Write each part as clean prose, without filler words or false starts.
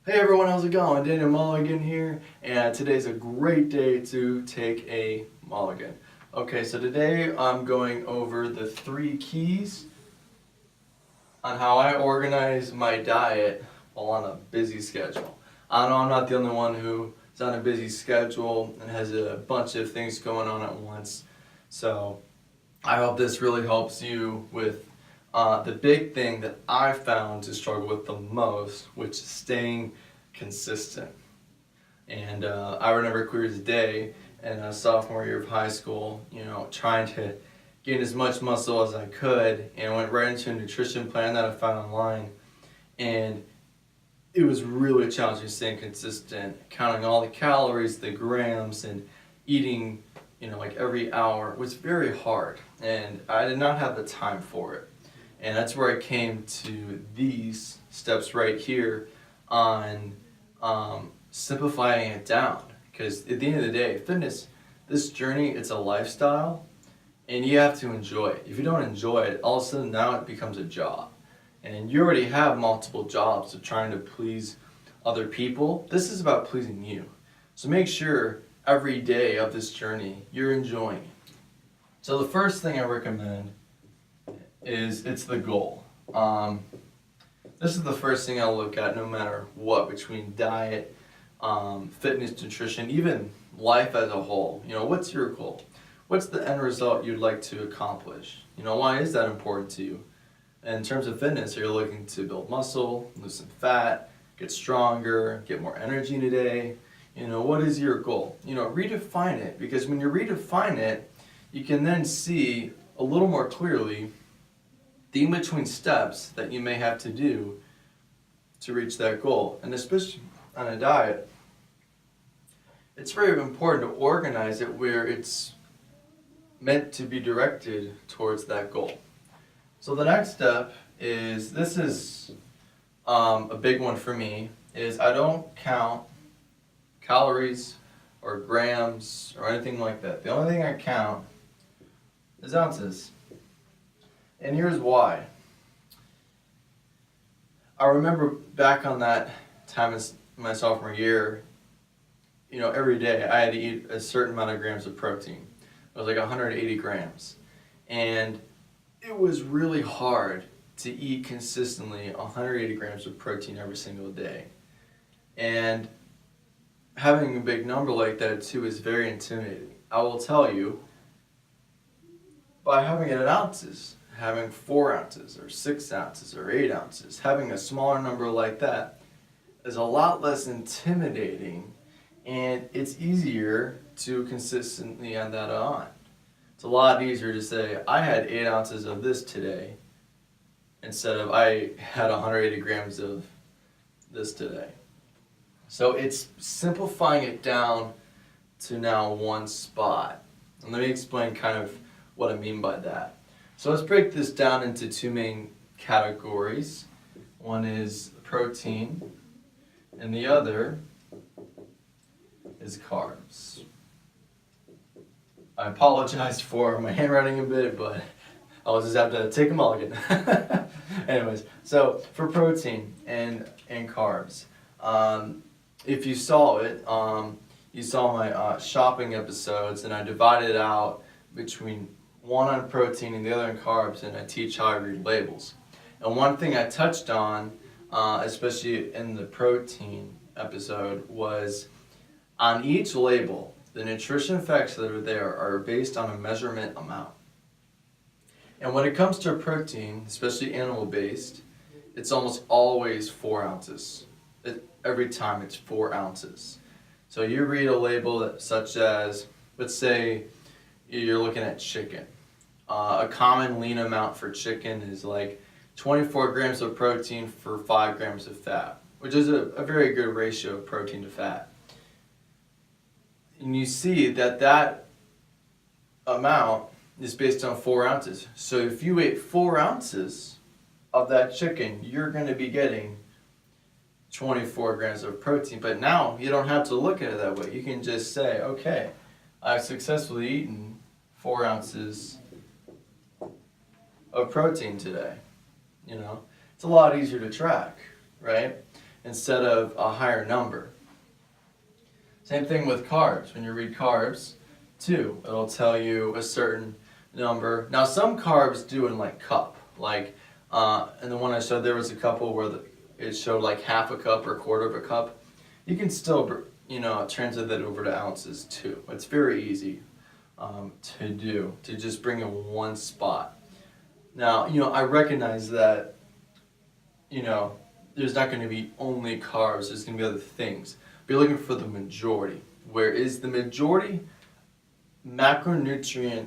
Hey everyone, how's it going? Take A Mulligan here, and today's a great day to take a mulligan. Okay, so today I'm going over the 3 keys on how I organize my diet while on a busy schedule. I know I'm not the only one who's on a busy schedule and has a bunch of things going on at once, so I hope this really helps you with the big thing that I found to struggle with the most, which is staying consistent. And I remember clear as day in a sophomore year of high school, trying to gain as much muscle as I could, and went right into a nutrition plan that I found online. And it was really challenging staying consistent, counting all the calories, the grams, and eating, like every hour was very hard. And I did not have the time for it. And that's where I came to these steps right here on simplifying it down. Because at the end of the day, fitness, this journey, it's a lifestyle, and you have to enjoy it. If you don't enjoy it, all of a sudden now it becomes a job. And you already have multiple jobs of trying to please other people. This is about pleasing you. So make sure every day of this journey you're enjoying it. So the first thing I recommend is it's the goal. This is the first thing I'll look at no matter what, between diet, fitness, nutrition, even life as a whole. What's your goal? What's the end result you'd like to accomplish? Why is that important to you? In terms of fitness, are you looking to build muscle, lose some fat, get stronger, get more energy in a day? What is your goal? Redefine it, because when you redefine it, you can then see a little more clearly the in-between steps that you may have to do to reach that goal. And especially on a diet, it's very important to organize it where it's meant to be directed towards that goal. So the next step is, this is a big one for me, is I don't count calories or grams or anything like that. The only thing I count is ounces. And here's why. I remember back on that time in my sophomore year, every day I had to eat a certain amount of grams of protein. It was like 180 grams. And it was really hard to eat consistently 180 grams of protein every single day. And having a big number like that too is very intimidating. I will tell you, by having it in ounces, having 4 ounces or 6 ounces or 8 ounces, having a smaller number like that is a lot less intimidating, and it's easier to consistently add that on. It's a lot easier to say, I had 8 ounces of this today, instead of I had 180 grams of this today. So it's simplifying it down to now one spot. And let me explain kind of what I mean by that. So let's break this down into 2 main categories. One is protein, and the other is carbs. I apologize for my handwriting a bit, but I'll just have to take a mulligan. Anyways, so for protein and carbs, if you saw it, you saw my shopping episodes, and I divided out between one on protein and the other on carbs, and I teach how I read labels. And one thing I touched on, especially in the protein episode, was on each label, the nutrition facts that are there are based on a measurement amount. And when it comes to protein, especially animal-based, it's almost always 4 ounces. Every time it's 4 ounces. So you read a label such as, let's say you're looking at chicken. A common lean amount for chicken is like 24 grams of protein for 5 grams of fat, which is a very good ratio of protein to fat. And you see that amount is based on 4 ounces. So if you ate 4 ounces of that chicken, you're going to be getting 24 grams of protein. But now you don't have to look at it that way. You can just say, okay, I've successfully eaten 4 ounces of protein today. It's a lot easier to track, right? instead of a higher number. Same thing with carbs. When you read carbs, too, it'll tell you a certain number. Now, some carbs do in like cup. Like, and the one I showed, there was a couple where it showed like half a cup or a quarter of a cup. You can still, translate that over to ounces too. It's very easy to do, to just bring in one spot. Now, I recognize that, there's not going to be only carbs, there's going to be other things. But you're looking for the majority. Where is the majority macronutrient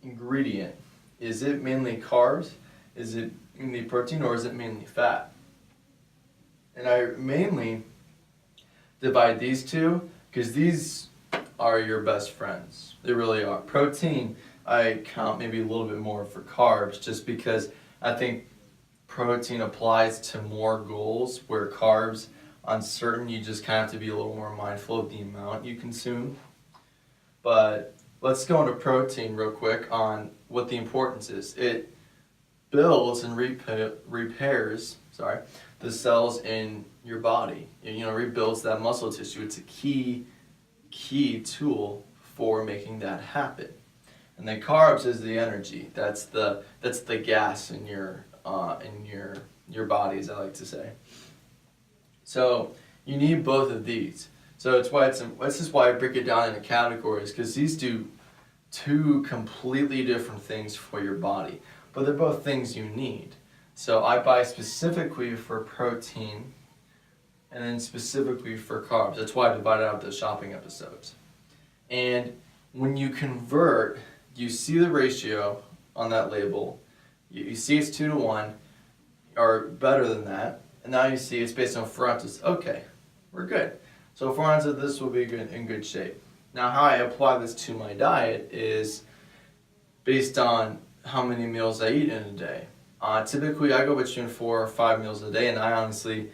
ingredient? Is it mainly carbs? Is it mainly protein, or is it mainly fat? And I mainly divide these two because these are your best friends. They really are. Protein, I count maybe a little bit more for carbs just because I think protein applies to more goals, where carbs, on certain, you just kind of have to be a little more mindful of the amount you consume. But let's go into protein real quick on what the importance is. It builds and repairs the cells in your body. Rebuilds that muscle tissue. It's a key tool for making that happen. And then carbs is the energy. That's the gas in your body, as I like to say. So you need both of these. So this is why I break it down into categories, because these do two completely different things for your body, but they're both things you need. So I buy specifically for protein and then specifically for carbs. That's why I divided out the shopping episodes. And when you convert, you see the ratio on that label. You see it's 2-to-1 or better than that. And now you see it's based on 4 ounces. Okay, we're good. So 4 ounces of this will be in good shape. Now how I apply this to my diet is based on how many meals I eat in a day. Typically I go between 4 or 5 meals a day, and I honestly,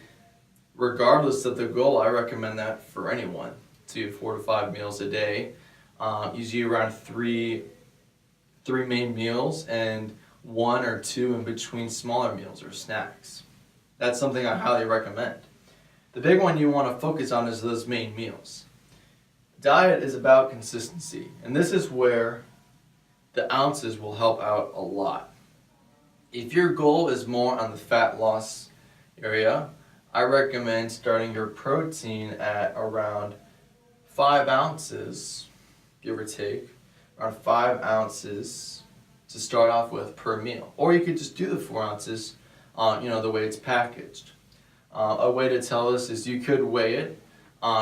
regardless of the goal, I recommend that for anyone, to 4 to 5 meals a day. Usually around three main meals and 1 or 2 in between smaller meals or snacks. That's something I highly recommend. The big one you want to focus on is those main meals. Diet is about consistency, and this is where the ounces will help out a lot. If your goal is more on the fat loss area, I recommend starting your protein at around 5 ounces, give or take, around 5 ounces to start off with per meal. Or you could just do the 4 ounces the way it's packaged. A way to tell this is you could weigh it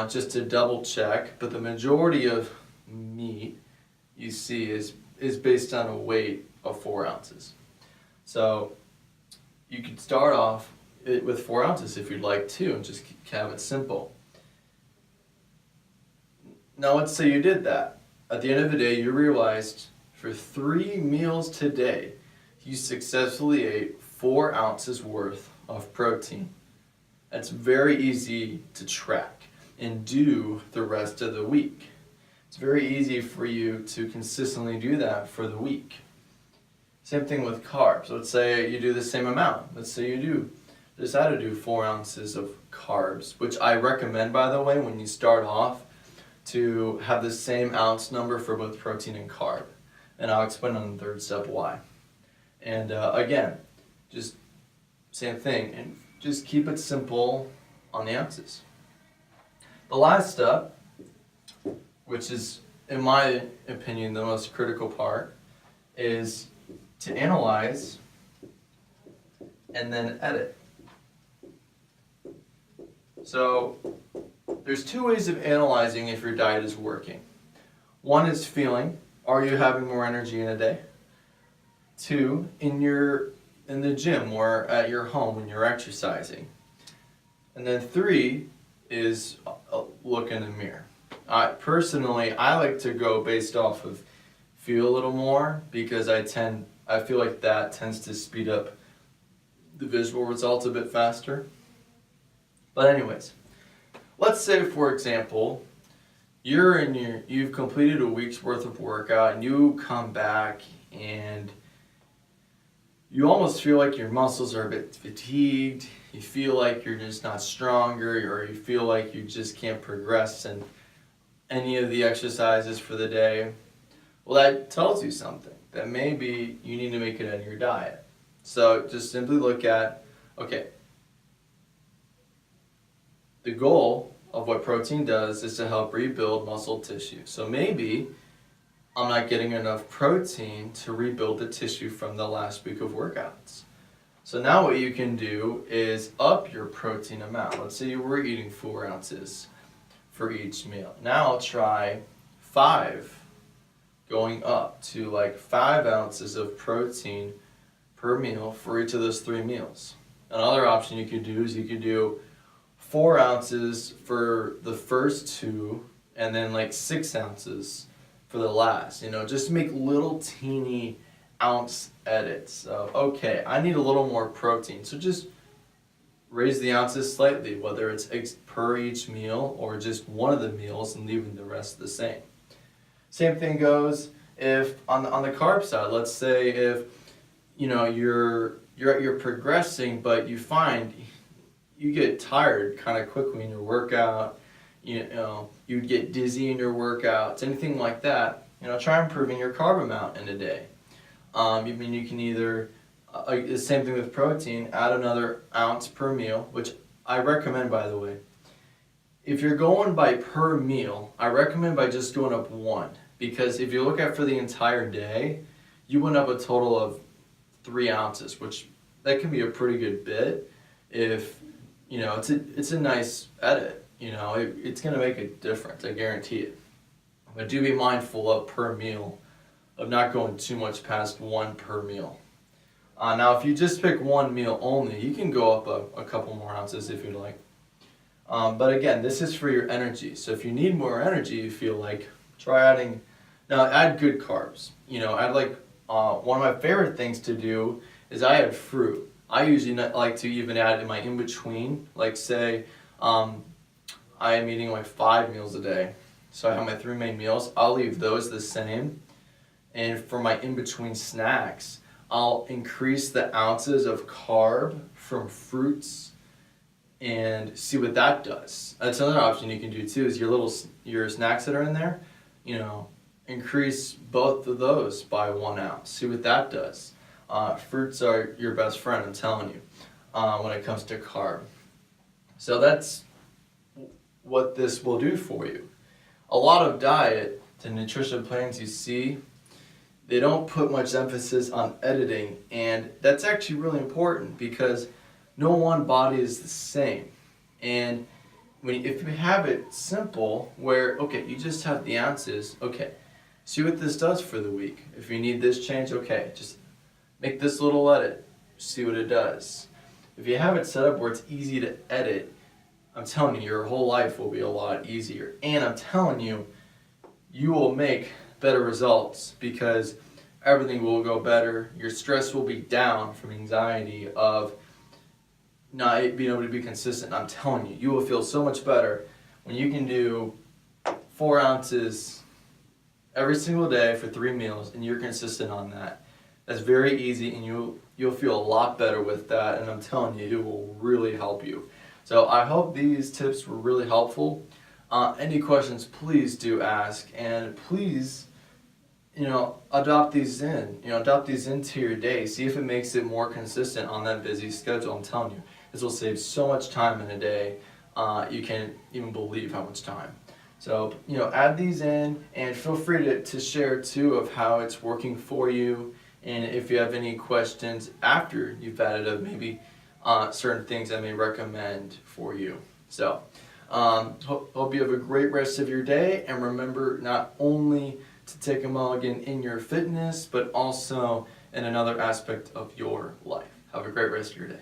just to double check, but the majority of meat you see is based on a weight of 4 ounces. So you could start off with 4 ounces if you'd like to, and just have it simple. Now let's say you did that. At the end of the day, you realized for 3 meals today, you successfully ate 4 ounces worth of protein. That's very easy to track and do the rest of the week. It's very easy for you to consistently do that for the week. Same thing with carbs. Let's say you do the same amount. Let's say you decide to do 4 ounces of carbs, which I recommend, by the way, when you start off, to have the same ounce number for both protein and carb. And I'll explain on the third step why. And again, just same thing, and just keep it simple on the ounces. The last step, which is, in my opinion, the most critical part, is to analyze and then edit. So there's 2 ways of analyzing if your diet is working. One is feeling, are you having more energy in a day? 2, in the gym or at your home when you're exercising. And then 3 is a look in the mirror. Personally, I like to go based off of feel a little more, because I feel like that tends to speed up the visual results a bit faster. But anyways, let's say, for example, you've completed a week's worth of workout and you come back and you almost feel like your muscles are a bit fatigued, you feel like you're just not stronger, or you feel like you just can't progress in any of the exercises for the day, well, that tells you something, that maybe you need to make it in your diet. So just simply look at, okay, the goal of what protein does is to help rebuild muscle tissue. So maybe I'm not getting enough protein to rebuild the tissue from the last week of workouts. So now what you can do is up your protein amount. Let's say you were eating 4 ounces for each meal. Now I'll try 5, going up to like 5 ounces of protein per meal for each of those 3 meals. Another option you could do is you could do 4 ounces for the first 2 and then like 6 ounces for the last. Just make little teeny ounce edits of, okay, I need a little more protein, so just raise the ounces slightly, whether it's per each meal or just one of the meals and leaving the rest the same. Same thing goes if on the carb side. Let's say if you're progressing, but you find you get tired kind of quickly in your workout, you'd get dizzy in your workouts, anything like that, try improving your carb amount in a day. You can either, the same thing with protein, add another ounce per meal, which I recommend, by the way. If you're going by per meal, I recommend by just going up 1, because if you look at for the entire day, you went up a total of 3 ounces, which that can be a pretty good bit. If it's a nice edit, it's going to make a difference, I guarantee it. But do be mindful of per meal, of not going too much past 1 per meal. Now, if you just pick 1 meal only, you can go up a couple more ounces if you'd like. But again, this is for your energy. So if you need more energy, you feel like, try adding, now add good carbs. Add like, one of my favorite things to do is I add fruit. I usually like to even add in my in-between, like say, I am eating like 5 meals a day. So I have my 3 main meals. I'll leave those the same. And for my in-between snacks, I'll increase the ounces of carb from fruits and see what that does. That's another option you can do too, is your snacks that are in there, increase both of those by 1 ounce. See what that does. Fruits are your best friend, I'm telling you, when it comes to carb. So that's what this will do for you. A lot of diet, the nutrition plans you see, they don't put much emphasis on editing, and that's actually really important because no one body is the same. And if you have it simple, where, okay, you just have the ounces, okay, see what this does for the week. If you need this change, okay, just make this little edit, see what it does. If you have it set up where it's easy to edit, I'm telling you, your whole life will be a lot easier. And I'm telling you, you will make better results because everything will go better. Your stress will be down from anxiety of not being able to be consistent. I'm telling you, you will feel so much better when you can do 4 ounces every single day for 3 meals and you're consistent on that. That's very easy, and you'll feel a lot better with that, and I'm telling you, it will really help you. So I hope these tips were really helpful. Any questions, please do ask, and please, adopt these into your day. See if it makes it more consistent on that busy schedule. I'm telling you, this will save so much time in a day. You can't even believe how much time. So, add these in, and feel free to share too of how it's working for you. And if you have any questions after you've added up, maybe certain things I may recommend for you. So, hope you have a great rest of your day, and remember not only to take a mulligan in your fitness, but also in another aspect of your life. Have a great rest of your day.